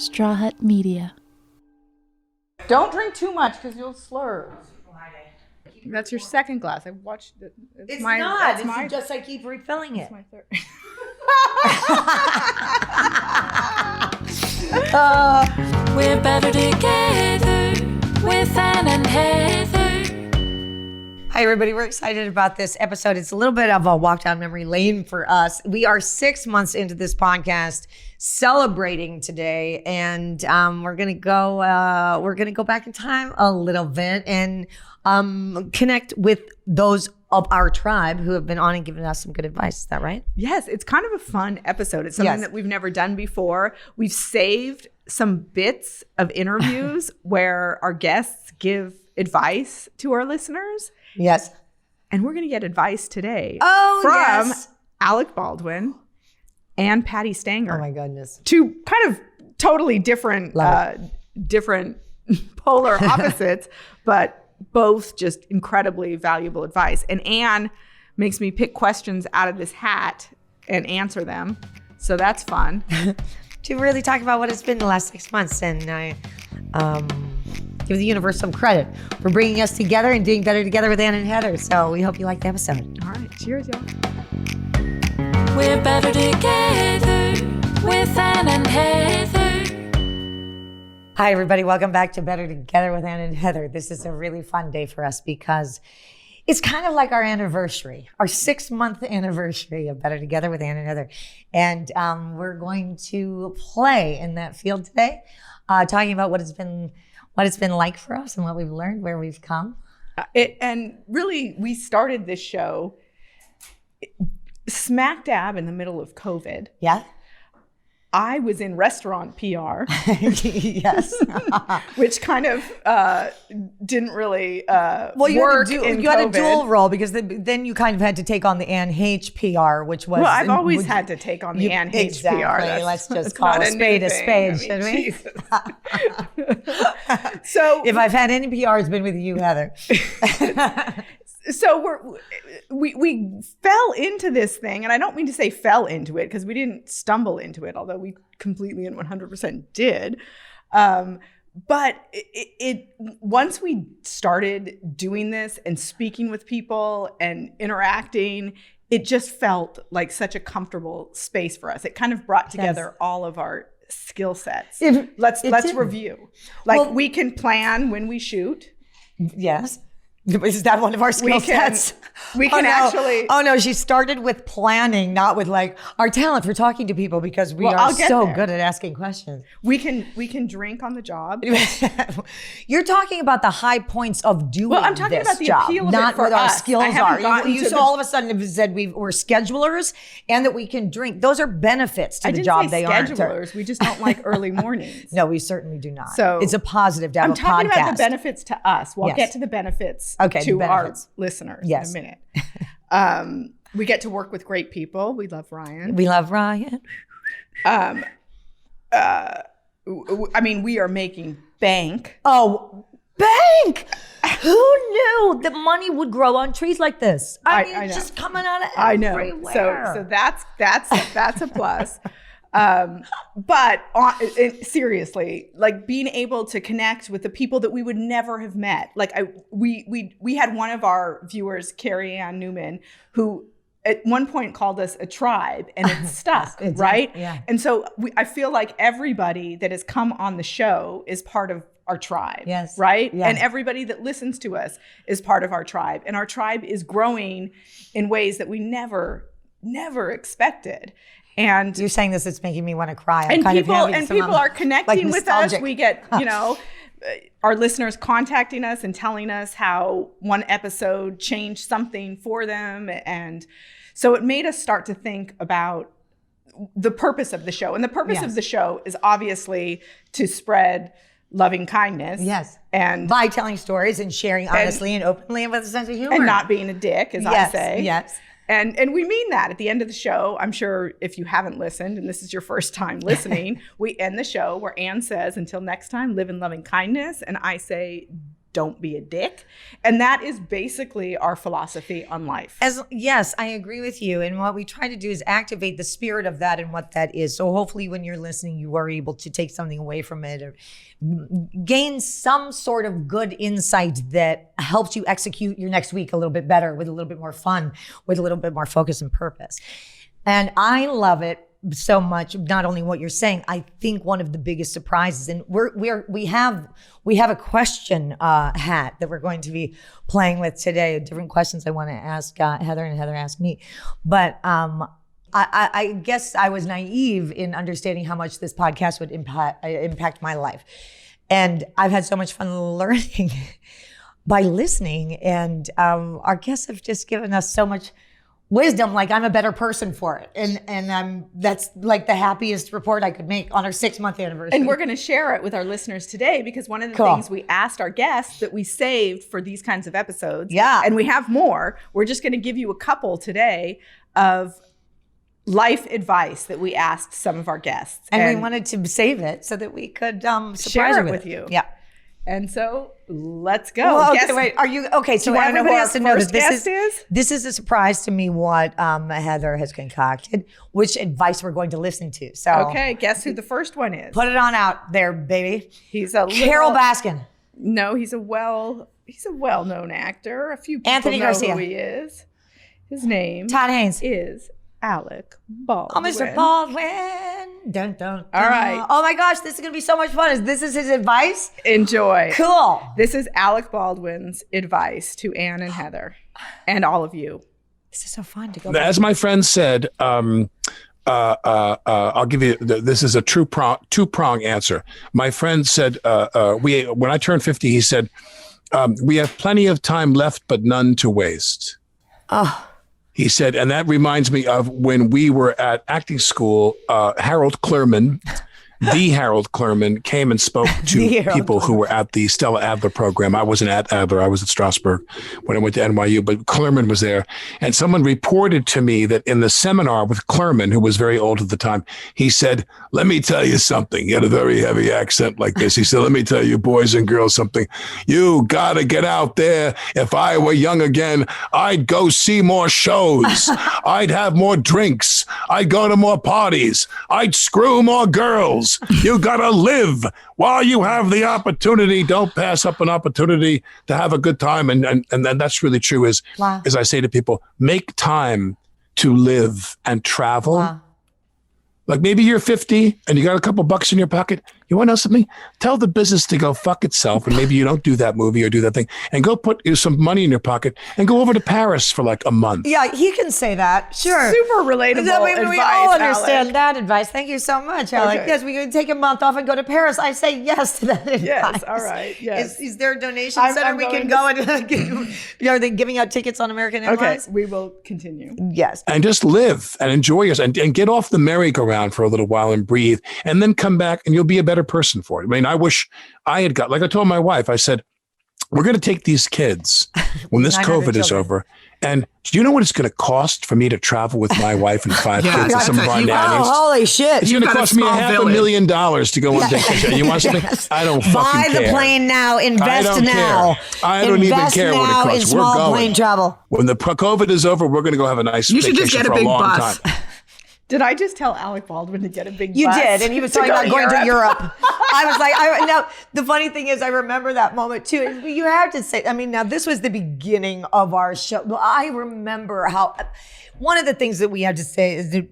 Straw Hut Media. Don't drink too much because you'll slur. That's your second glass. I watched it. It's not. It's just I keep refilling it. My third. We're better together with Ann and Heather. Hi, everybody. We're excited about this episode. It's a little bit of a walk down memory lane for us. We are 6 months into this podcast, celebrating today, and we're gonna go back in time a little bit and connect with those of our tribe who have been on and given us some good advice. Is that right? Yes, it's kind of a fun episode. It's something that we've never done before. We've saved some bits of interviews where our guests give advice to our listeners. Yes. And we're going to get advice today from Alec Baldwin and Patti Stanger. Oh my goodness. Two kind of totally different polar opposites, but both just incredibly valuable advice. And Anne makes me pick questions out of this hat and answer them. So that's fun. To really talk about what it's been the last 6 months, and I give the universe some credit for bringing us together and doing better together with Ann and Heather. So we hope you like the episode. All right. Cheers, y'all. We're better together with Ann and Heather. Hi, everybody. Welcome back to Better Together with Ann and Heather. This is a really fun day for us because it's kind of like our anniversary, our 6-month anniversary of Better Together with Ann and Heather. And we're going to play in that field today, talking about what it's been like for us and what we've learned, where we've come. And really, we started this show smack dab in the middle of COVID. Yeah. I was in restaurant PR. Yes. Which kind of didn't really you work you had a dual role because then you kind of had to take on the Ann H PR, which was... Well, I've always had to take on the Ann H PR. Exactly. Let's just call a spade, should we? So if I've had any PR, it's been with you, Heather. So we fell into this thing, and I don't mean to say fell into it because we didn't stumble into it, although we completely and 100% did. But it once we started doing this and speaking with people and interacting, it just felt like such a comfortable space for us. It kind of brought together all of our skill sets. Let's review. We can plan when we shoot. Yes. Is that one of our skill sets? We can actually. Oh no, she started with planning, not with like our talent for talking to people, because we are so good at asking questions. We can drink on the job. You're talking about the high points of doing this job. Well, I'm talking about the appeal of not it for what us. Our skills are. You all of a sudden have said we're schedulers and that we can drink. Those are benefits to the job. They aren't. Schedulers. We just don't like early mornings. No, we certainly do not. So it's a positive to have a podcast. I'm talking about the benefits to us. We'll get to the benefits to our listeners in a minute. We get to work with great people. We love Ryan. I mean, we are making bank. Oh, bank! Who knew that money would grow on trees like this? I mean, it's just coming out of everywhere. I know. So that's a plus. But seriously, like being able to connect with the people that we would never have met. Like we had one of our viewers, Carrie Ann Newman, who at one point called us a tribe, and it stuck, right? Yeah. And so I feel like everybody that has come on the show is part of our tribe. Yes. Right? Yes. And everybody that listens to us is part of our tribe. And our tribe is growing in ways that we never expected. And you're saying this, it's making me want to cry. And people are connecting with us. We get, our listeners contacting us and telling us how one episode changed something for them. And so it made us start to think about the purpose of the show. And the purpose of the show is obviously to spread loving kindness. Yes. And by telling stories and sharing honestly and openly and with a sense of humor. And not being a dick, as I say. Yes. And we mean that at the end of the show. I'm sure if you haven't listened and this is your first time listening, we end the show where Anne says, until next time, live in loving kindness. And I say, don't be a dick. And that is basically our philosophy on life. Yes, I agree with you. And what we try to do is activate the spirit of that and what that is. So hopefully when you're listening, you are able to take something away from it or gain some sort of good insight that helps you execute your next week a little bit better, with a little bit more fun, with a little bit more focus and purpose. And I love it so much. Not only what you're saying, I think one of the biggest surprises, and we have a question hat that we're going to be playing with today. Different questions I want to ask Heather, and Heather asked me. But I guess I was naive in understanding how much this podcast would impact my life, and I've had so much fun learning by listening. And our guests have just given us so much wisdom, like I'm a better person for it. And that's like the happiest report I could make on our 6-month anniversary. And we're going to share it with our listeners today, because one of the things we asked our guests that we saved for these kinds of episodes, and we have more, we're just going to give you a couple today of life advice that we asked some of our guests. And we wanted to save it so that we could surprise share it with you. Yeah. And so let's go. Well, okay, wait. Are you okay? So everybody has to know that this is a surprise to me. What Heather has concocted, which advice we're going to listen to. So okay, guess who the first one is? Put it on out there, baby. He's a Carol Baskin. No, he's a well-known actor. A few people Anthony know Garcia. who he is. His name Todd Haynes is Alec Baldwin. Oh, Mr. Baldwin. Dun, dun, dun. All right. Oh my gosh, this is going to be so much fun. This is his advice? Enjoy. Cool. This is Alec Baldwin's advice to Anne and Heather and all of you. This is so fun to go back. As my friend said, I'll give you, this is a two-prong answer. My friend said, when I turned 50, he said, we have plenty of time left, but none to waste. Oh. He said, and that reminds me of when we were at acting school, Harold Clurman, the Harold Clurman, came and spoke to people who were at the Stella Adler program. I wasn't at Adler. I was at Strasberg when I went to NYU, but Clurman was there. And someone reported to me that in the seminar with Clurman, who was very old at the time, he said, let me tell you something. He had a very heavy accent like this. He said, let me tell you boys and girls something. You got to get out there. If I were young again, I'd go see more shows. I'd have more drinks. I'd go to more parties. I'd screw more girls. You got to live while you have the opportunity. Don't pass up an opportunity to have a good time. And that's really true as I say to people, make time to live and travel. Wow. Like maybe you're 50 and you got a couple bucks in your pocket. You want to know something? Tell the business to go fuck itself. And maybe you don't do that movie or do that thing, and go put some money in your pocket and go over to Paris for like a month. Yeah, he can say that. Sure. Super relatable advice, we all understand Alec. that advice. Thank you so much, Alec. Okay. Yes, we can take a month off and go to Paris. I say yes to that advice. Yes, all right. Yes. Is there a donation center we can go and are they giving out tickets on American Airlines? Okay, we will continue. Yes. And just live and enjoy yourself and get off the merry-go-round for a little while and breathe, and then come back and you'll be a better person for it. I mean, I wish I had got, like I told my wife, I said, we're going to take these kids when this COVID is over. And do you know what it's going to cost for me to travel with my wife and 5 kids and some of our nannies? Oh, holy shit. It's going to cost me $500,000 to go on vacation. You want something? I don't fucking care. Buy the plane now. Invest now. I don't even care what it costs. In small plane travel. When the COVID is over, we're going to go have a nice vacation for a long time. Did I just tell Alec Baldwin to get a big bus? You did, and he was talking about going to Europe. I was like, now the funny thing is, I remember that moment too. You have to say, I mean, now this was the beginning of our show. I remember how one of the things that we had to say is that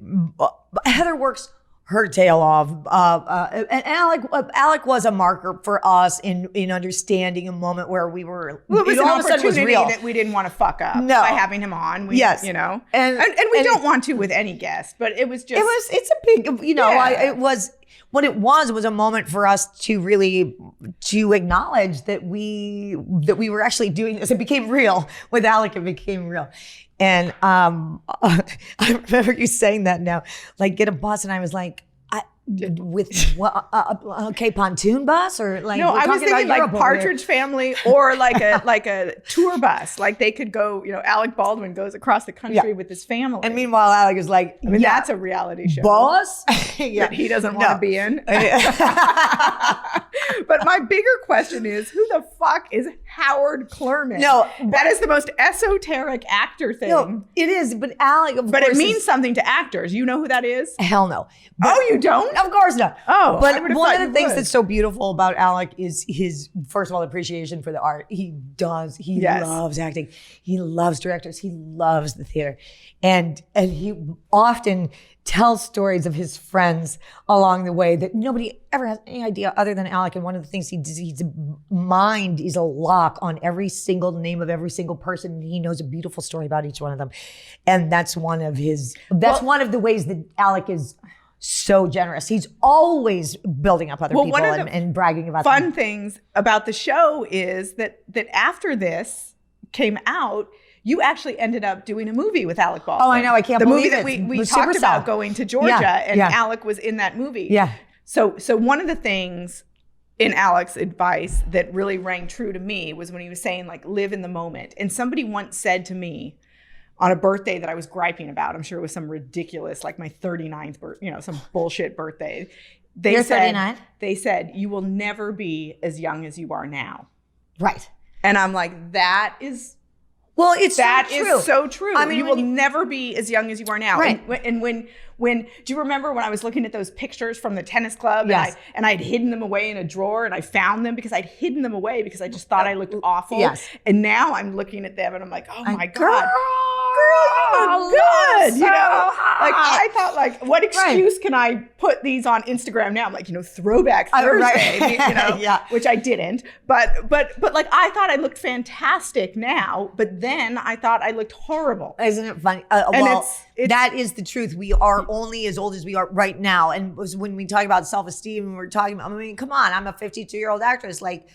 Heather works her tail off. And Alec was a marker for us in understanding a moment where we were. Well, it was an all of a sudden was opportunity real. that we didn't want to fuck up by having him on. Yes, you know, and we don't want to with any guest, but it was just. It's a big, you know, it was. What it was a moment for us to really acknowledge that we were actually doing this. It became real with Alec. It became real. And I remember you saying that now, like get a bus, and I was like, with what? Okay, pontoon bus or like? No, I was thinking like Partridge Family or like a tour bus. Like they could go. You know, Alec Baldwin goes across the country with his family. And meanwhile, Alec is like, I mean, that's a reality show. Boss that he doesn't want to be in. But my bigger question is, who the fuck is Howard Clerman. No, that is the most esoteric actor thing. No, it is, but Alec, of but course, it means something to actors. You know who that is? hell no. But, Oh, you don't? Of course not. Oh, I but would've one thought of the you things would. that's so beautiful about Alec is his, first of all, appreciation for the art. He Yes. loves acting. He loves directors. He loves the theater. And he often tells stories of his friends along the way that nobody ever has any idea other than Alec. And one of the things he does, his mind is a lock on every single name of every single person. And he knows a beautiful story about each one of them. And that's one of the ways that Alec is so generous. He's always building up other people one of the and bragging about fun them. things about the show is that after this came out, you actually ended up doing a movie with Alec Baldwin. Oh, I know. I can't the believe movie it. that we The talked Supercell. about going to Georgia, and Alec was in that movie. Yeah. So one of the things in Alec's advice that really rang true to me was when he was saying, like, live in the moment. And somebody once said to me on a birthday that I was griping about, I'm sure it was some ridiculous, like my 39th birthday, some bullshit birthday. You're 39? They said, you will never be as young as you are now. Right. And I'm like, that is That is so true. I mean, you will never be as young as you are now. Right. And when do you remember when I was looking at those pictures from the tennis club? Yes. And I'd hidden them away in a drawer, and I found them because I'd hidden them away because I just thought I looked awful. Yes. And now I'm looking at them and I'm like, oh my Girl, God. Girl, you look good. so Like I thought, like, what excuse can I put these on Instagram now? I'm like, Throwback Thursday, Yeah. which I didn't. But like I thought I looked fantastic now, but then I thought I looked horrible. Isn't it funny? it's that is the truth. We are only as old as we are right now. And when we talk about self-esteem, and we're talking about, come on, I'm a 52-year-old actress. Like,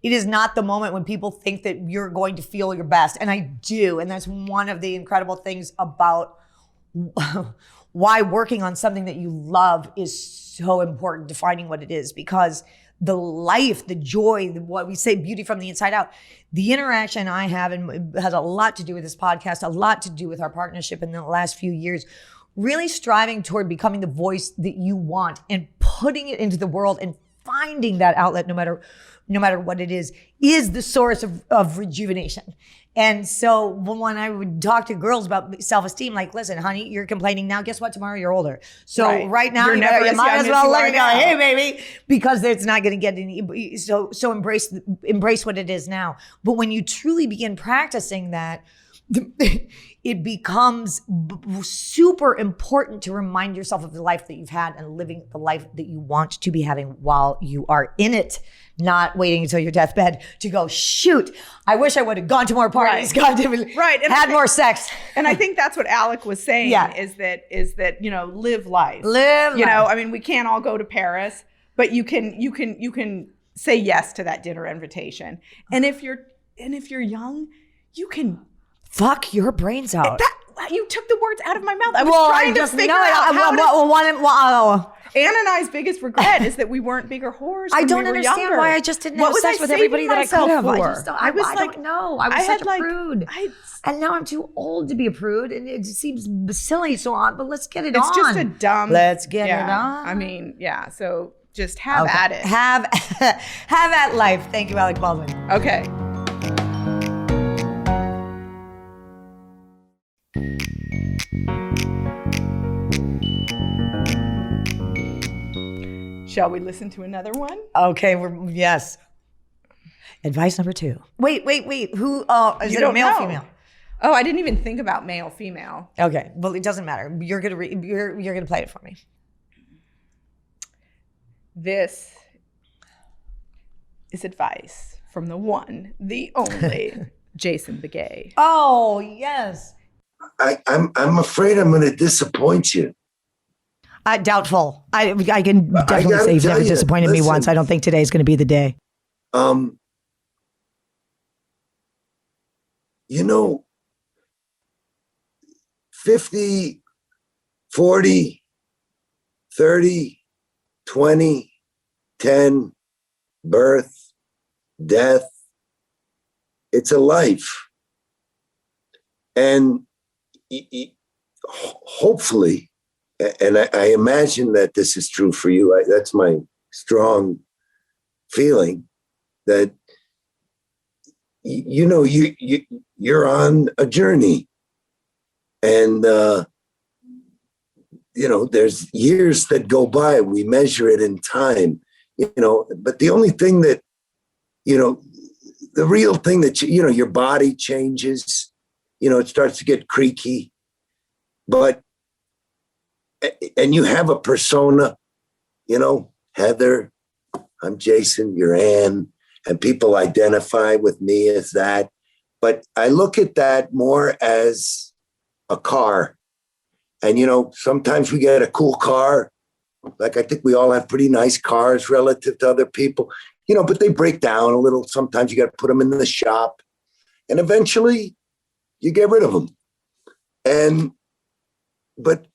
it is not the moment when people think that you're going to feel your best. And I do. And that's one of the incredible things about why working on something that you love is so important, defining what it is, because the life, the joy, what we say, beauty from the inside out, the interaction I have, and it has a lot to do with this podcast, a lot to do with our partnership in the last few years, really striving toward becoming the voice that you want and putting it into the world and finding that outlet, no matter what it is the source of rejuvenation. And so when I would talk to girls about self-esteem, like, listen, honey, you're complaining now. Guess what? Tomorrow you're older. So right now You're you never as might young as as well you let are it go. now. Hey, baby, because it's not going to get any. So embrace what it is now. But when you truly begin practicing that, it becomes super important to remind yourself of the life that you've had and living the life that you want to be having while you are in it, not waiting until your deathbed to go, shoot, I wish I would have gone to more parties, Right. and had more sex. And I think that's what Alec was saying is that live life. Live life. We can't all go to Paris, but you can say yes to that dinner invitation. And if you're young, you can fuck your brains out. You took the words out of my mouth. I was trying to figure out how Anna and I's biggest regret is that we weren't bigger whores. I when don't we were understand younger. why I just didn't What have was sex I with saving everybody that I could have. myself for? I don't know. I was such a prude. And now I'm too old to be a prude, and it just seems silly. So on, but let's get it on. It's just a dumb. Let's get it on. So just have at it. Have at life. Thank you, Alec Baldwin. Okay. Shall we listen to another one? Okay, yes. Advice number 2. Wait. Who? Is it a male, female? Oh, I didn't even think about male, female. Okay, well, it doesn't matter. You're gonna play it for me. This is advice from the one, the only, Jason Beghe. Oh yes. I'm afraid I'm going to disappoint you. Doubtful. I can definitely say you've never disappointed me once. I don't think today's going to be the day. 50, 40, 30, 20, 10, birth, death. It's a life. And hopefully, and I imagine that this is true for you. That's my strong feeling, that you're on a journey, and there's years that go by. We measure it in time, but the only thing that, the real thing that, your body changes, it starts to get creaky, and you have a persona, Heather, I'm Jason, you're Ann, and people identify with me as that. But I look at that more as a car. And, sometimes we get a cool car. Like, I think we all have pretty nice cars relative to other people, but they break down a little. Sometimes you got to put them in the shop, and eventually you get rid of them. But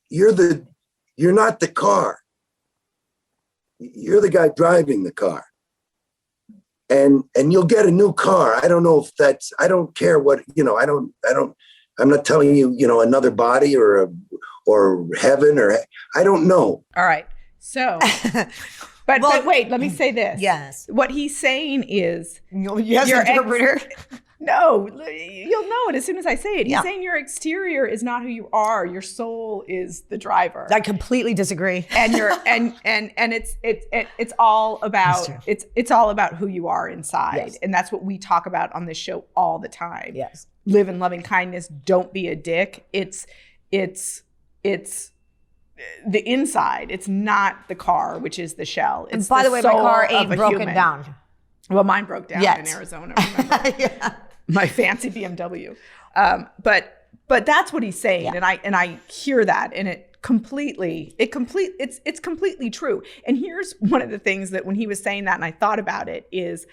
you're not the car. You're the guy driving the car. And you'll get a new car. I don't know if I don't care what, I'm not telling you, another body or heaven, or I don't know. All right. So, but wait, let me say this. Yes. What he's saying is, yes, your interpreter. No, you'll know it as soon as I say it. He's saying your exterior is not who you are. Your soul is the driver. I completely disagree. And it's all about it's all about who you are inside. Yes. And that's what we talk about on this show all the time. Yes. Live in loving kindness. Don't be a dick. It's the inside. It's not the car, which is the shell. It's and by the way, my car ain't broken down. Well, mine broke down in Arizona. Remember? Yeah. My fancy BMW. But that's what he's saying, and I hear that, and it's completely true. And here's one of the things that when he was saying that, and I thought about it, is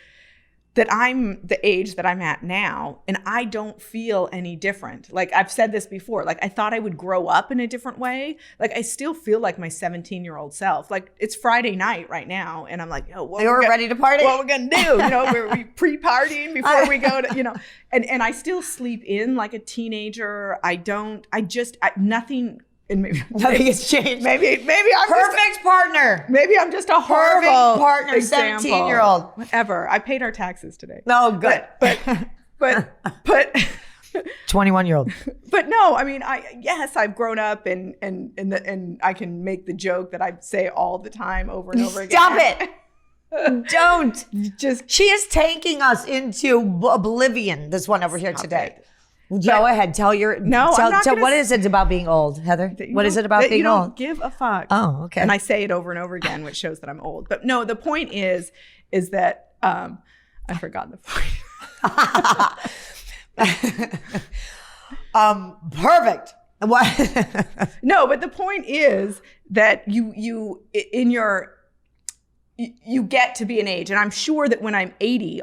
that I'm the age that I'm at now, and I don't feel any different. Like, I've said this before, like, I thought I would grow up in a different way. Like, I still feel like my 17-year-old self. Like, it's Friday night right now, and I'm like, we're ready to party. What we're gonna do? We're pre-partying before we go to, and I still sleep in like a teenager. Nothing. And Nothing has changed. Maybe I'm perfect partner. Maybe I'm just a horrible perfect partner. example. 17-year-old. Whatever. I paid our taxes today. No, good. But 21-year-old. But no, I mean, I've grown up, and I can make the joke that I say all the time over and over again. Stop it. Don't. She is taking us into oblivion. This one over here today. Go ahead. Tell I'm not gonna, what is it about being old, Heather? What is it about being old? You don't give a fuck. Oh, okay. And I say it over and over again, which shows that I'm old. But no, the point is that I forgot the point. Perfect. What? No, but the point is that you get to be an age, and I'm sure that when I'm 80.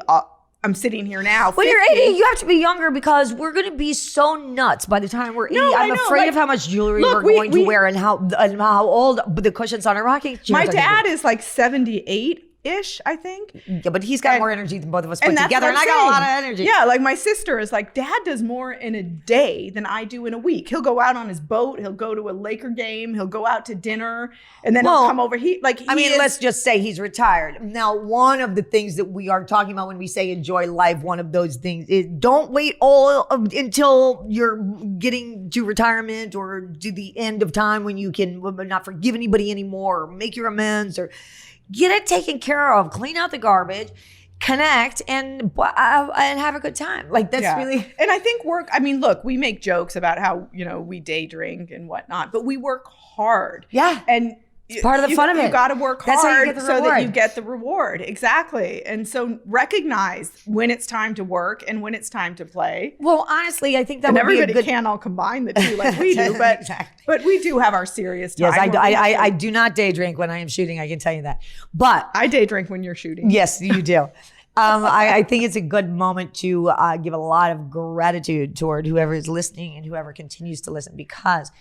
I'm sitting here now. When you're 80, you have to be younger, because we're going to be so nuts by the time we're 80. I'm afraid of how much jewelry we're going to wear and how old the cushions on our rocking chairs. My dad is like 78-ish, I think. Yeah, but he's got more energy than both of us put together, and I got a lot of energy. Yeah, like my sister is like, Dad does more in a day than I do in a week. He'll go out on his boat. He'll go to a Laker game. He'll go out to dinner, and then he'll come over. Let's just say he's retired. Now, one of the things that we are talking about when we say enjoy life, one of those things is don't wait until you're getting to retirement or to the end of time when you can not forgive anybody anymore or make your amends or get it taken care of, clean out the garbage, connect, and have a good time. Like, that's really. And I think look, we make jokes about how, we day drink and whatnot, but we work hard. Yeah. And it's part of the fun of it. You got to work hard so that you get the reward. Exactly. And so recognize when it's time to work and when it's time to play. Well, honestly, I think that everybody can't all combine the two like we do, but but we do have our serious time. Yes, I do not day drink when I am shooting. I can tell you that. But I day drink when you're shooting. Yes, you do. I think it's a good moment to give a lot of gratitude toward whoever is listening and whoever continues to listen, because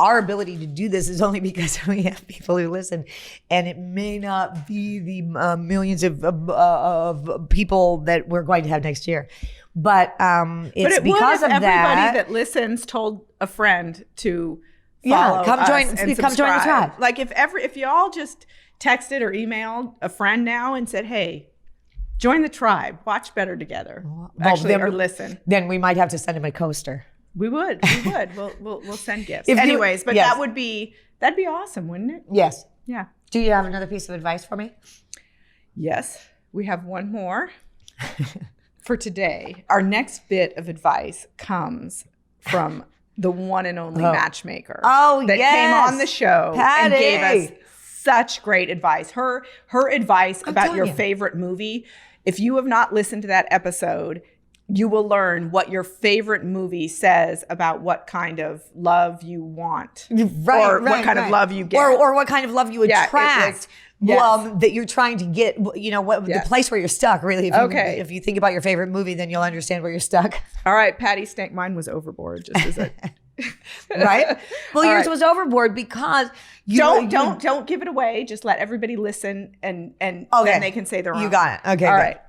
our ability to do this is only because we have people who listen, and it may not be the millions of people that we're going to have next year, but it's because of that. Everybody that listens told a friend to follow come join the tribe. Like if y'all just texted or emailed a friend now and said, "Hey, Join the tribe. Watch Better Together. Well, Actually, then- or listen. Then we might have to send him a coaster. We would. We'll send gifts. If you- Anyways, but yes. that'd be awesome, wouldn't it? Yes. Yeah. Do you have another piece of advice for me? Yes. We have one more for today. Our next bit of advice comes from the one and only matchmaker. Oh, that yes. came on the show Patty. and gave us such great advice. Her advice about telling your you. favorite movie. If you have not listened to that episode, you will learn what your favorite movie says about what kind of love you want, or what kind of love you get, or what kind of love you attract. yes. That you're trying to get, the place where you're stuck, really. If you think about your favorite movie, then you'll understand where you're stuck. All right, Patti Stanger. Mine was Overboard, just as a right? Well, yours right. was Overboard because don't give it away. Just let everybody listen, and then they can say their own. You got it. Okay. All good. right.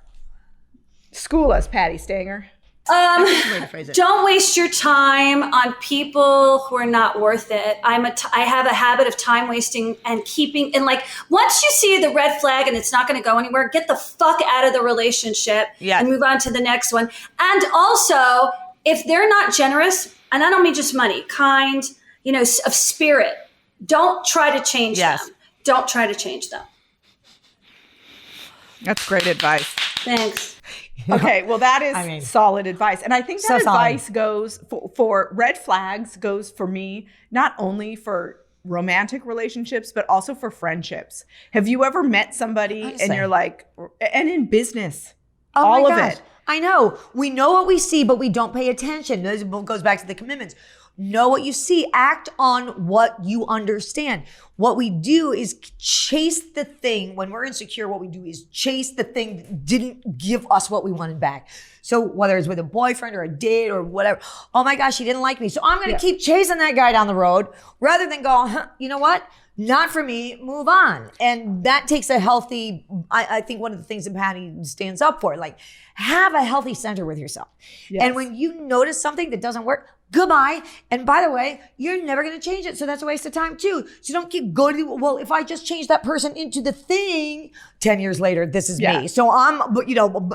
School us, Patti Stanger. Don't waste your time on people who are not worth it. I have a habit of time wasting and keeping, and like once you see the red flag and it's not going to go anywhere, get the fuck out of the relationship and move on to the next one. And also, if they're not generous, and I don't mean just money, kind, of spirit, don't try to change them. Don't try to change them. That's great advice. Thanks. Okay, well, that is solid advice. And I think that advice goes for red flags, goes for me, not only for romantic relationships, but also for friendships. Have you ever met somebody and you're like, and in business, all of it. I know. We know what we see, but we don't pay attention. This goes back to the commitments. Know what you see. Act on what you understand. What we do is chase the thing. When we're insecure, what we do is chase the thing that didn't give us what we wanted back. So whether it's with a boyfriend or a date or whatever, oh my gosh, he didn't like me. So I'm going to keep chasing that guy down the road rather than go, you know what? Not for me, move on. And that takes a healthy, I think one of the things that Patti stands up for, like have a healthy center with yourself. Yes. And when you notice something that doesn't work, goodbye. And by the way, you're never going to change it. So that's a waste of time too. So don't keep going to, well, if I just change that person into the thing, 10 years later, this is me. So I'm,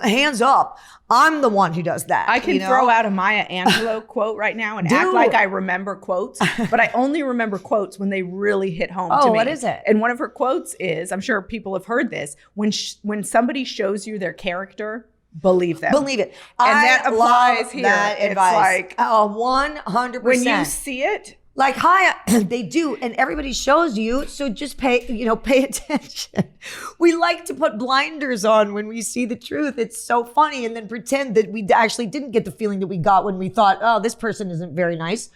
hands up. I'm the one who does that. I can throw out a Maya Angelou quote right now and act like I remember quotes, but I only remember quotes when they really hit home to me. What is it? And one of her quotes is, I'm sure people have heard this, when somebody shows you their character, believe them. Believe it. And that applies here. That it's advice. like 100%. when you see it, like, hi, they do, and everybody shows you, so just pay attention. We like to put blinders on when we see the truth. It's so funny, and then pretend that we actually didn't get the feeling that we got when we thought, oh, this person isn't very nice.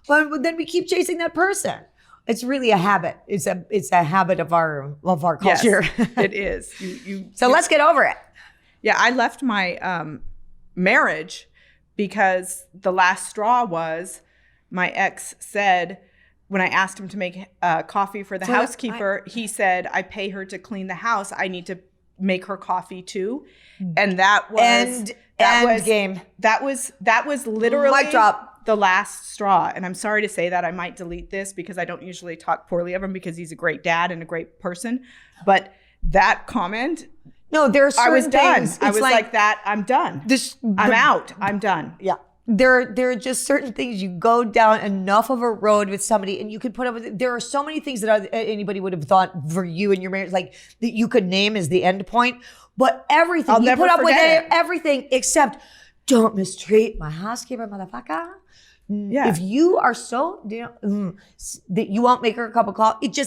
But then we keep chasing that person. It's really a habit. It's a habit of our culture. Yes, it is. So let's get over it. Yeah, I left my marriage because the last straw was my ex said, when I asked him to make coffee for the housekeeper, he said, I pay her to clean the house. I need to make her coffee too. And that was that was literally mic drop. The last straw. And I'm sorry to say that. I might delete this because I don't usually talk poorly of him because he's a great dad and a great person. But that comment, no, there are certain I was done. things. I was like that. I'm done. I'm out. I'm done. Yeah. There are just certain things you go down enough of a road with somebody and you could put up with it. There are so many things that anybody would have thought for you and your marriage, like that you could name as the end point. But everything, you put up with everything except don't mistreat my housekeeper, motherfucker. Yeah. If you are so that you won't make her a cup of coffee, it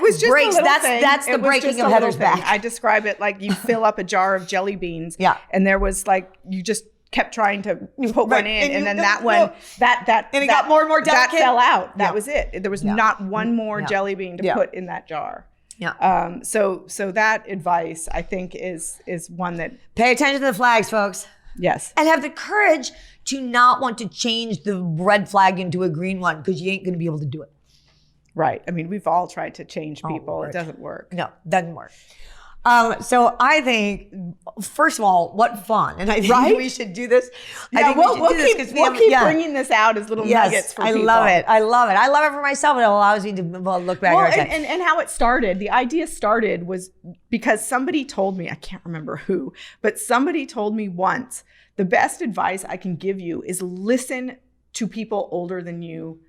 was just breaks. That's the breaking of Heather's back. I describe it like you fill up a jar of jelly beans. Yeah. And there was like you just kept trying to put one in, and then that one and it got more and more delicate. That fell out. That was it. There was not one more jelly bean to put in that jar. Yeah. So that advice I think is one that pay attention to the flags, folks. Yes. And have the courage to not want to change the red flag into a green one because you ain't going to be able to do it. Right. I mean, we've all tried to change people. It doesn't work. No, doesn't work. So I think, first of all, what fun. And I think we should do this. Yeah, I think we'll keep bringing this out as little nuggets for people. I love it. I love it for myself. It allows me to look back. And how it started, the idea started was because somebody told me, I can't remember who, but somebody told me once, the best advice I can give you is listen to people older than you.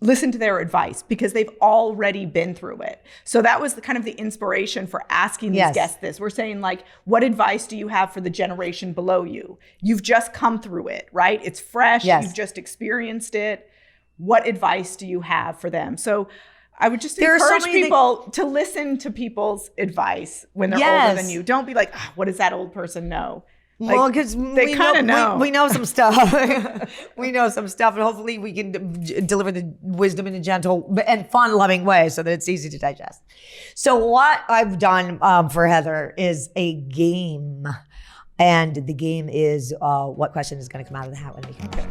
Listen to their advice because they've already been through it. So that was kind of the inspiration for asking these guests this. We're saying like, what advice do you have for the generation below you? You've just come through it, right? It's fresh. Yes. You've just experienced it. What advice do you have for them? So I would just encourage people to listen to people's advice when they're older than you. Don't be like, what does that old person know? Like, well, because they kind of know. We know some stuff. We know some stuff, and hopefully we can deliver the wisdom in a gentle and fun-loving way so that it's easy to digest. So what I've done for Heather is a game, and the game is what question is going to come out of the hat when we come here.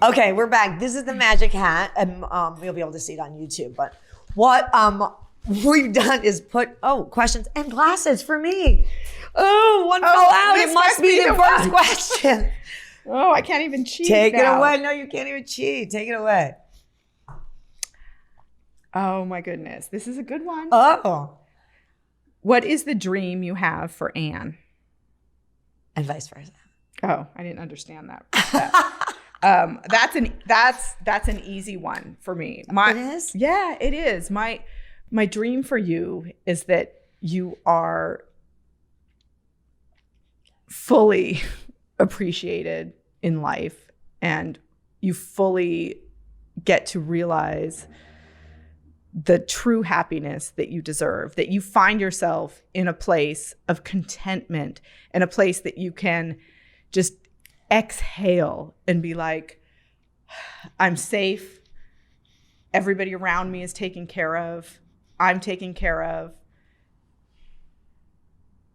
Okay, we're back. This is the magic hat, and you'll be able to see it on YouTube. But what we've done is put questions and glasses for me. One fell out. It must be the first question. Oh, I can't even cheat. Take it away. No, you can't even cheat. Take it away. Oh my goodness, this is a good one. Oh, what is the dream you have for Anne? And vice versa. Oh, I didn't understand that. That's an easy one for me. It is? Yeah, it is. My dream for you is that you are fully appreciated in life and you fully get to realize the true happiness that you deserve, that you find yourself in a place of contentment and a place that you can just exhale and be like, I'm safe. Everybody around me is taken care of. I'm taken care of.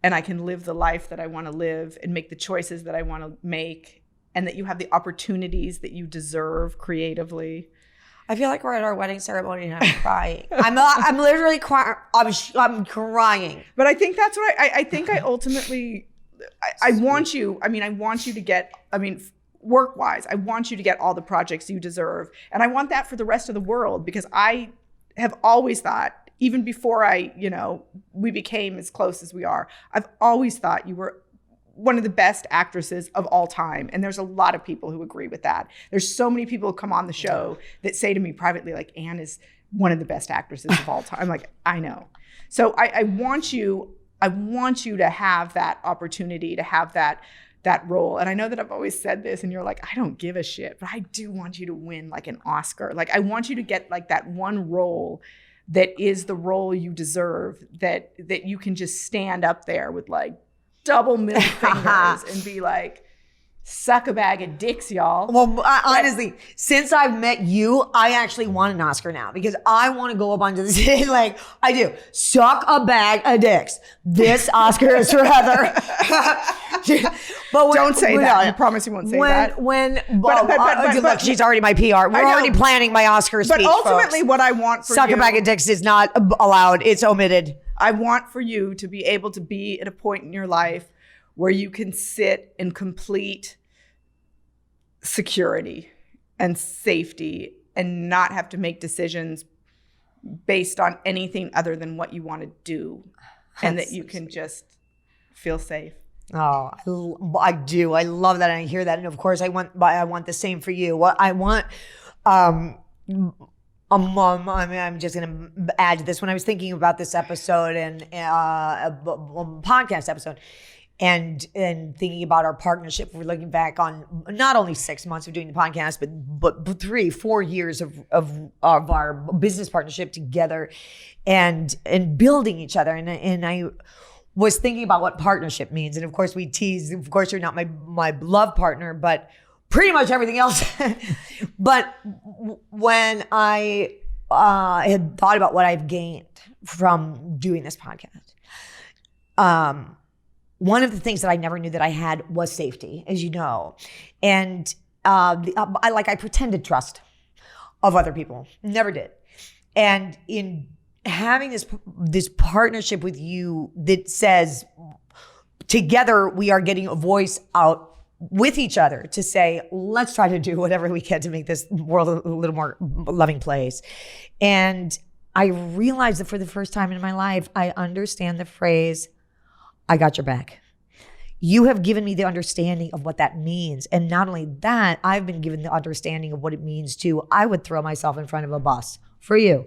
And I can live the life that I want to live and make the choices that I want to make, and that you have the opportunities that you deserve creatively. I feel like we're at our wedding ceremony and I'm crying. I'm literally crying. I'm crying. But I think that's what I think I ultimately, I want you to get, work-wise, I want you to get all the projects you deserve. And I want that for the rest of the world, because I have always thought, even before we became as close as we are, I've always thought you were one of the best actresses of all time. And there's a lot of people who agree with that. There's so many people who come on the show that say to me privately, like, Anne is one of the best actresses of all time. I'm like, I know. So I want you to have that opportunity, to have that role. And I know that I've always said this and you're like, I don't give a shit, but I do want you to win like an Oscar. Like, I want you to get like that one role that is the role you deserve, that you can just stand up there with like double middle fingers and be like, suck a bag of dicks, y'all. Well, honestly, since I've met you, I actually want an Oscar now, because I want to go up onto the stage like I do. Suck a bag of dicks. This Oscar is for Heather. But don't say that. I promise you won't say that. Look, she's already my PR. We're already planning my Oscar speech. But ultimately, folks. What I want for suck you, a bag of dicks is not allowed. It's omitted. I want for you to be able to be at a point in your life where you can sit in complete security and safety and not have to make decisions based on anything other than what you want to do, and that you can just feel safe. Oh, I do. I love that. And I hear that. And of course, I want the same for you. What I want, I'm just going to add to this. When I was thinking about this episode and a podcast episode, and thinking about our partnership, we're looking back on not only 6 months of doing the podcast, but 3-4 years of our business partnership together, and building each other. And I was thinking about what partnership means. And of course, we tease. Of course, you're not my love partner, but pretty much everything else. But when I had thought about what I've gained from doing this podcast, one of the things that I never knew that I had was safety, as you know. And I pretended trust of other people. Never did. And in having this partnership with you that says together we are getting a voice out with each other to say, let's try to do whatever we can to make this world a little more loving place. And I realized that for the first time in my life, I understand the phrase, I got your back. You have given me the understanding of what that means. And not only that, I've been given the understanding of what it means to, I would throw myself in front of a bus for you.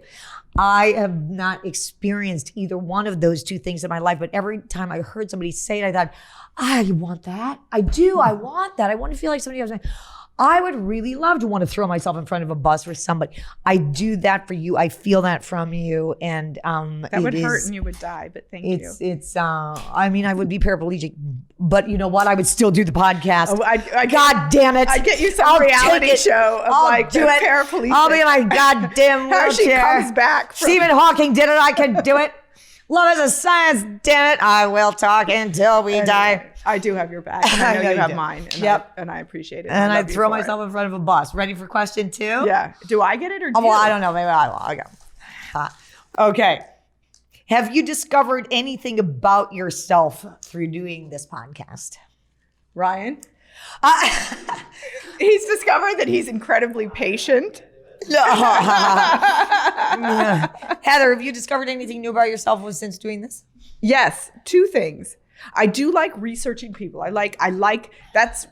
I have not experienced either one of those two things in my life, but every time I heard somebody say it, I thought, I want that. I do. I want that. I want to feel like somebody else. I would really love to want to throw myself in front of a bus for somebody. I do that for you. I feel that from you. And that would hurt and you would die, but thank you. I mean, I would be paraplegic, but you know what? I would still do the podcast. God damn it. I'd get you some reality show of like the paraplegic. I'll be in my goddamn wheelchair. How she comes back. Stephen Hawking did it. I can do it. Love is a science, damn it. I will talk until we die. I do have your back. And I know you have mine. And I appreciate it. And I throw myself in front of a bus. Ready for question 2? Yeah. Do I get it or do you? Well, I don't know. Maybe I will. Okay. Have you discovered anything about yourself through doing this podcast? Ryan? He's discovered that he's incredibly patient. Heather, have you discovered anything new about yourself since doing this? Yes, 2 things. I do like researching people. I like that's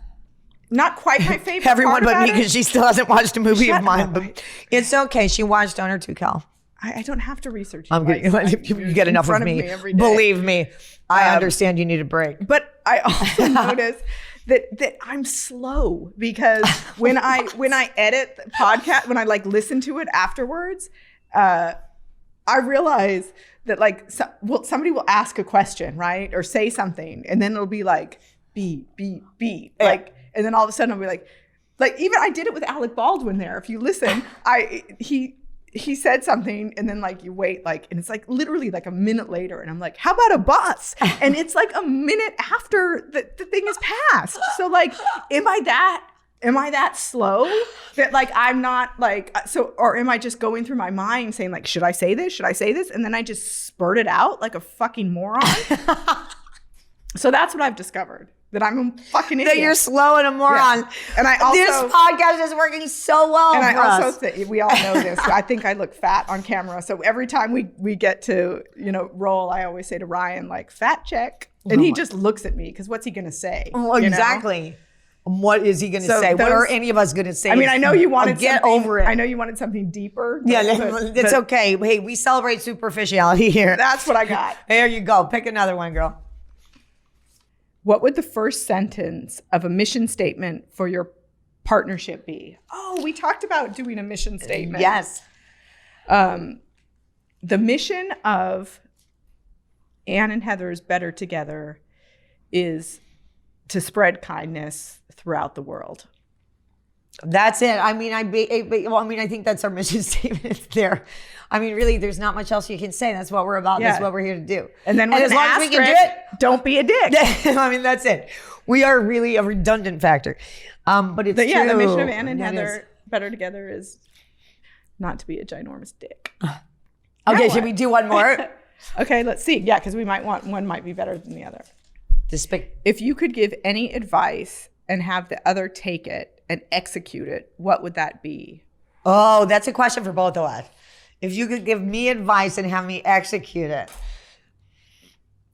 not quite my favorite. Everyone part but me, because she still hasn't watched a movie of mine. Up. But it's okay. She watched on her 2, Cal. I don't have to research you. I'm good. You get enough of me. Every day. Believe me, I understand you need a break. But I also notice that I'm slow, because when I edit the podcast, when I like listen to it afterwards, I realize that like somebody will ask a question, right, or say something, and then it'll be like beep beep beep, like, and then all of a sudden I'll be like even I did it with Alec Baldwin there. If you listen, he said something, and then like you wait, like, and it's like literally like a minute later, and I'm like, how about a bus? And it's like a minute after the thing is passed. So like, am I that slow that like I'm not like, so, or am I just going through my mind saying like, should I say this? Should I say this? And then I just spurt it out like a fucking moron. So that's what I've discovered. That I'm a fucking idiot. That you're slow and a moron. Yeah. And I also, this podcast is working so well. And for I also us. think we all know this. I think I look fat on camera. So every time we get to roll, I always say to Ryan like, fat check, and he just looks at me because what's he gonna say? Well, exactly. What is he going to say? What are any of us going to say? I mean, I know you wanted get over it. I know you wanted something deeper. It's okay. Hey, we celebrate superficiality here. That's what I got. There you go. Pick another one, girl. What would the first sentence of a mission statement for your partnership be? Oh, we talked about doing a mission statement. Yes. The mission of Ann and Heather's Better Together is to spread kindness throughout the world. That's it. I mean, I think that's our mission statement there. I mean, really, there's not much else you can say. That's what we're about. Yeah. That's what we're here to do. And then as long as we can do it, don't be a dick. I mean, that's it. We are really a redundant factor. But it's true. Yeah, the mission of Ann and Heather Better Together is not to be a ginormous dick. Okay, should we do one more? Okay, let's see. Yeah, because we might want one might be better than the other. If you could give any advice and have the other take it and execute it, what would that be? Oh, that's a question for both of us. If you could give me advice and have me execute it.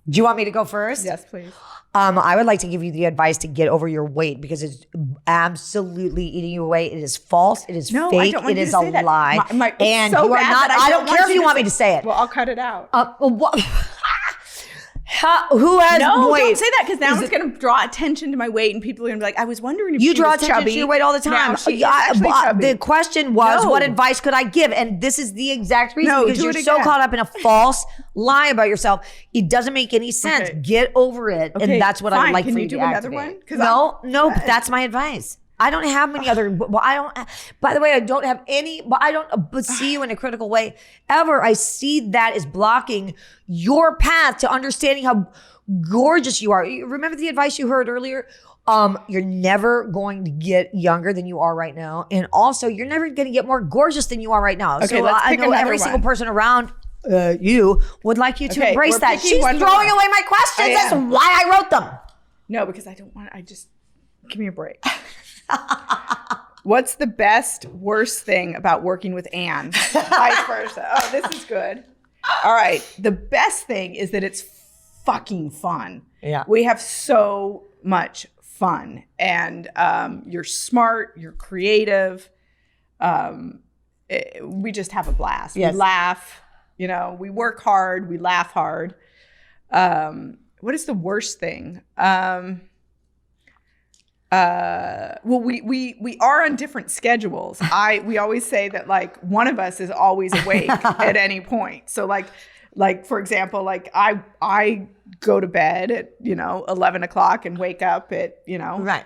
Do you want me to go first? Yes, please. I would like to give you the advice to get over your weight, because it's absolutely eating you away. It is false. It is fake. It is a lie. And you are not. I don't care if you want me to say it. Well, I'll cut it out. Who has weight? Don't say that, because now it's going to draw attention to my weight, and people are going to be like, I was wondering if you she draw was attention chubby. to your weight all the time. The question was, what advice could I give? And this is the exact reason, because you're so caught up in a false lie about yourself. It doesn't make any sense. Okay. Get over it, and that's what I would like for you to activate. Can you do another one? No, that's my advice. I don't have many other, by the way, I don't have any, but I don't see you in a critical way ever. I see that as blocking your path to understanding how gorgeous you are. Remember the advice you heard earlier? You're never going to get younger than you are right now. And also, you're never going to get more gorgeous than you are right now. Okay, so let's I pick know another every one. single person around you would like you to Okay, embrace we're that. picking She's one throwing more. away my questions. I That's am. why I wrote them. No, because I don't want. I just give me a break. What's the best, worst thing about working with Anne? Vice versa. Oh, this is good. All right. The best thing is that it's fucking fun. Yeah. We have so much fun, and you're smart. You're creative. We just have a blast. Yes. We laugh. We work hard. We laugh hard. What is the worst thing? Well, we are on different schedules. We always say that like one of us is always awake at any point. So like for example, like I go to bed at 11 o'clock and wake up at Right.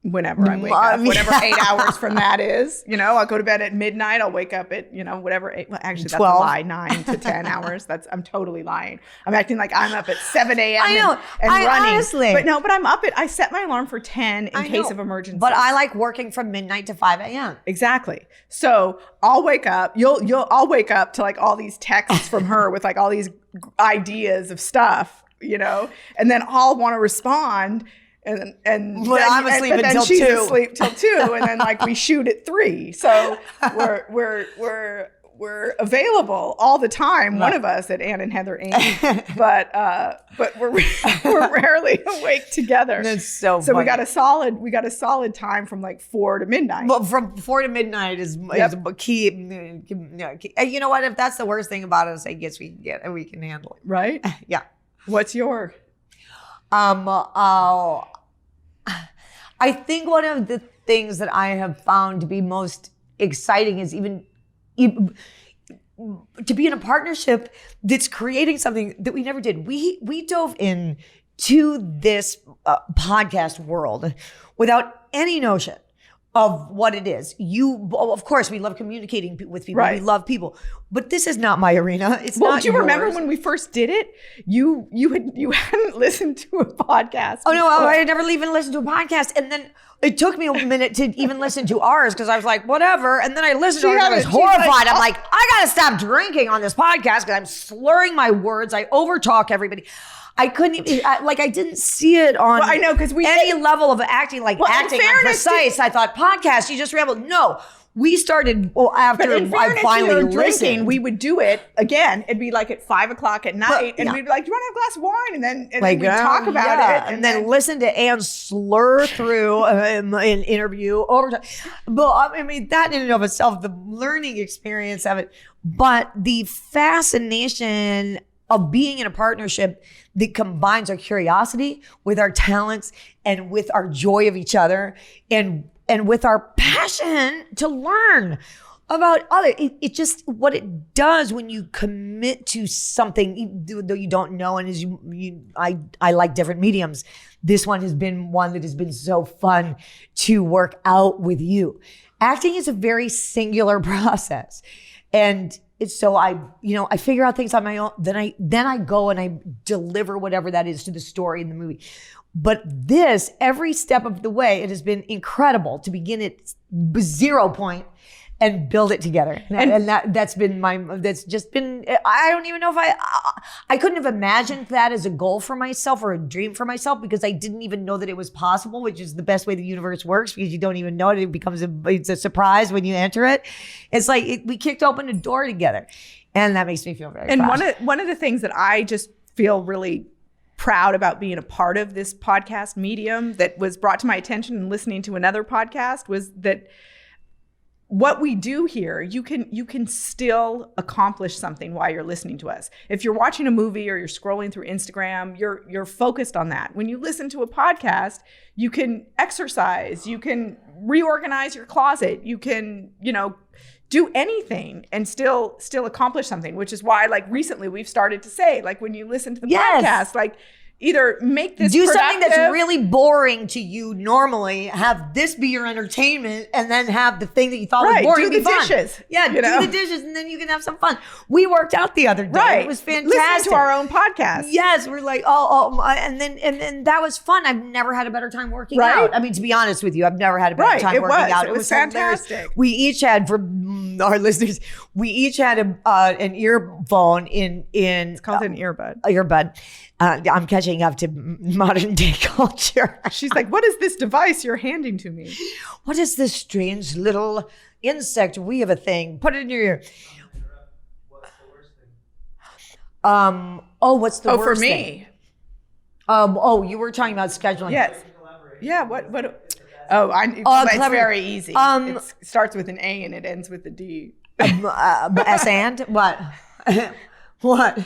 whenever I wake up, whatever 8 hours from that is. I'll go to bed at midnight. I'll wake up at whatever. Well, actually, that's 12. a lie. 9 to 10 hours. I'm totally lying. I'm acting like I'm up at 7 a.m. I know. and running. Honestly. But I'm up I set my alarm for 10 in case of emergency. But I like working from midnight to 5 a.m. Exactly. So I'll wake up. I'll wake up to like all these texts from her with like all these ideas of stuff, and then I'll want to respond. And Well, I'm asleep but then until she's 2. asleep till 2, and then like we shoot at 3. So we're available all the time. One of us at Ann and Heather Amy, but we're rarely awake together. That's so we funny. got a solid time from like 4 to midnight. Well, from 4 to midnight is key. You know what? If that's the worst thing about us, I guess we can handle it. Right? Yeah. What's your? I think one of the things that I have found to be most exciting is even to be in a partnership that's creating something that we never did. We dove in to this podcast world without any notion of what it is. Of course, we love communicating with people. Right. We love people, but this is not my arena. It's not. Do you remember yours. when we first did it? You hadn't listened to a podcast. Oh no, before. I never even listened to a podcast, and then it took me a minute to even listen to ours because I was like, whatever. And then I listened to ours and I was horrified. I'm like, I gotta stop drinking on this podcast because I'm slurring my words. I overtalk everybody. I couldn't even, I didn't see it on I know, 'cause any level of acting, like acting on Precise. I thought, podcast, you just rambled. No, we started after I finally drinking. We would do it again. It'd be like at 5 o'clock at night, and we'd be like, "Do you want to have a glass of wine?" And then we'd talk about it, and then listen to Anne slur through an interview over time. But I mean, that in and of itself, the learning experience of it, but the fascination of being in a partnership that combines our curiosity with our talents and with our joy of each other and with our passion to learn about others. It just, what it does when you commit to something, though you don't know, and as I like different mediums. This one has been one that has been so fun to work out with you. Acting is a very singular process. And it's so I figure out things on my own. Then I go and I deliver whatever that is to the story in the movie. But this, every step of the way, it has been incredible to begin at 0 point and build it together. And that's just been, I don't even know if I couldn't have imagined that as a goal for myself or a dream for myself because I didn't even know that it was possible, which is the best way the universe works because you don't even know it. It becomes it's a surprise when you enter it. It's like we kicked open a door together, and that makes me feel very proud. And one of the things that I just feel really proud about being a part of this podcast medium that was brought to my attention and listening to another podcast was that what we do here, you can still accomplish something while you're listening to us. If you're watching a movie or you're scrolling through Instagram, you're focused on that. When you listen to a podcast, you can exercise, you can reorganize your closet, you can, do anything and still accomplish something, which is why like recently we've started to say, like when you listen to the podcast, like either make this do productive, something that's really boring to you normally, have this be your entertainment, and then have the thing that you thought was boring do be the fun. dishes. Yeah, do the dishes, and then you can have some fun. We worked out the other day. Right. It was fantastic. Listen to our own podcast. Yes, we're like, and then that was fun. I've never had a better time working Right. out. I mean, to be honest with you, I've never had a better time working out. It was fantastic. Hilarious. We each had, for our listeners, we each had an earphone in. It's called an earbud. Earbud. I'm catching up to modern day culture. She's like, what is this device you're handing to me? What is this strange little insect weave a thing? Put it in your ear. What's the worst thing? What's the worst thing? For me. You were talking about scheduling. Yes. Yeah, what? It's very easy. It starts with an A and it ends with a D. S and? What? What?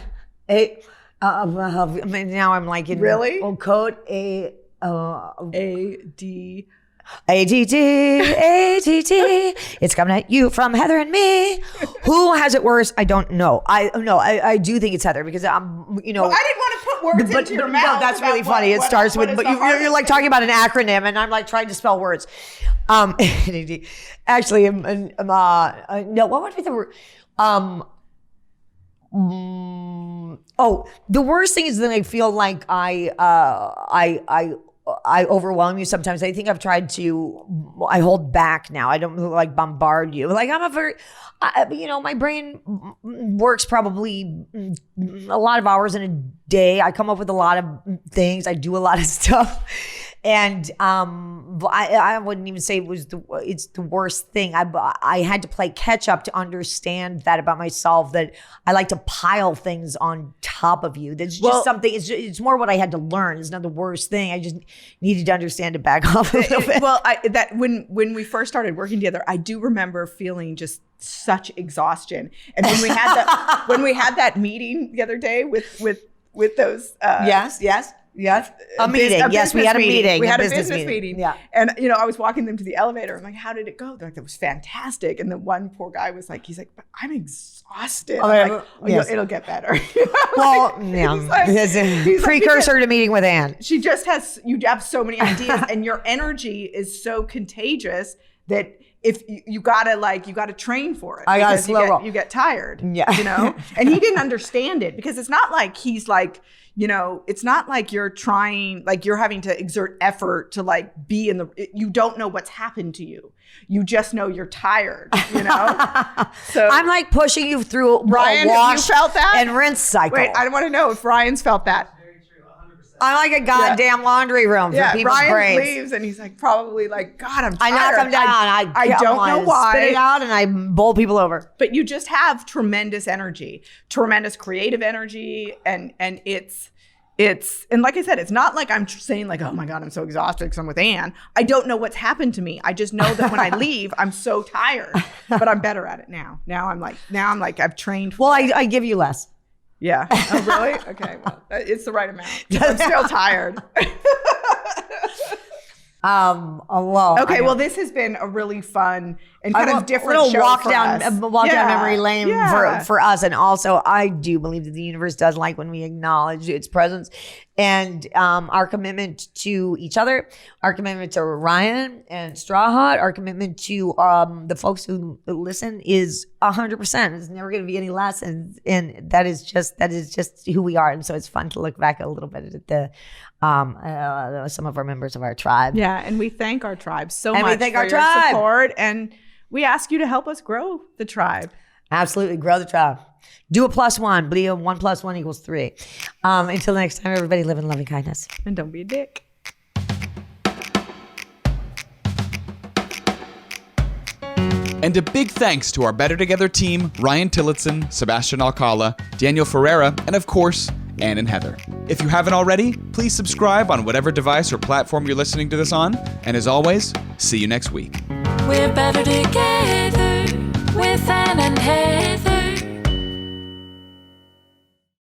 I mean, now I'm like in really? Code A-D. A-T-T. It's coming at you from Heather and me. Who has it worse? I don't know. I do think it's Heather because Well, I didn't want to put words into your mouth. No, that's really funny. It starts with, but you're like talking about an acronym, and I'm like trying to spell words. Actually, no. What would be the word? The worst thing is that I feel like I overwhelm you sometimes. I think I've tried to, I hold back now. I don't like bombard you. Like my brain works probably a lot of hours in a day. I come up with a lot of things. I do a lot of stuff. And I wouldn't even say it's the worst thing. I had to play catch up to understand that about myself, that I like to pile things on top of you. That's just something. It's more what I had to learn. It's not the worst thing. I just needed to understand to back off a little bit. Well, when we first started working together, I do remember feeling just such exhaustion. And when we had that meeting the other day with those Yes. A meeting. Yes, we had a meeting. We had a business meeting. Yeah. And, I was walking them to the elevator. I'm like, how did it go? They're like, that was fantastic. And the one poor guy was like, but I'm exhausted. I'm like, yes. It'll get better. Well, yeah. He's precursor to meeting with Anne. You have so many ideas and your energy is so contagious that if you gotta train for it. I gotta slow roll. You get tired. Yeah. And he didn't understand it because it's not like he's like, it's not like you're trying, like you're having to exert effort to like be you don't know what's happened to you. You just know you're tired, So I'm like pushing you through Ryan, a wash have you felt that? and rinse cycle. Wait, I want to know if Ryan's felt that. I'm like a goddamn laundry room for people's Ryan brains. leaves and he's like, probably like, God, I'm tired. I knock him down. I don't know why. Spit it out and I bowl people over. But you just have tremendous energy, tremendous creative energy. And it's, and like I said, it's not like I'm saying like, oh my God, I'm so exhausted because I'm with Anne. I don't know what's happened to me. I just know that when I leave, I'm so tired, but I'm better at it now. Now I'm like, I've trained. Well, I give you less. Yeah. Oh, really? Okay. Well, it's the right amount. I'm still tired. Okay. Well, this has been a really fun and kind of different show walk for down us. Memory lane for us. And also, I do believe that the universe does like when we acknowledge its presence and our commitment to each other, our commitment to Ryan and Straw Hat, our commitment to the folks who listen is 100%. It's never going to be any less, and that is just who we are. And so it's fun to look back a little bit at the some of our members of our tribe. Yeah, and we thank our tribe so much for our your tribe. support, and we ask you to help us grow the tribe. Absolutely, grow the tribe. Do a +1. Believe 1 + 1 = 3. Until next time, everybody, live in loving kindness. And don't be a dick. And a big thanks to our Better Together team, Ryan Tillotson, Sebastian Alcala, Daniel Ferreira, and of course, Anne and Heather. If you haven't already, please subscribe on whatever device or platform you're listening to this on. And as always, see you next week. We're better together with Anne and Heather.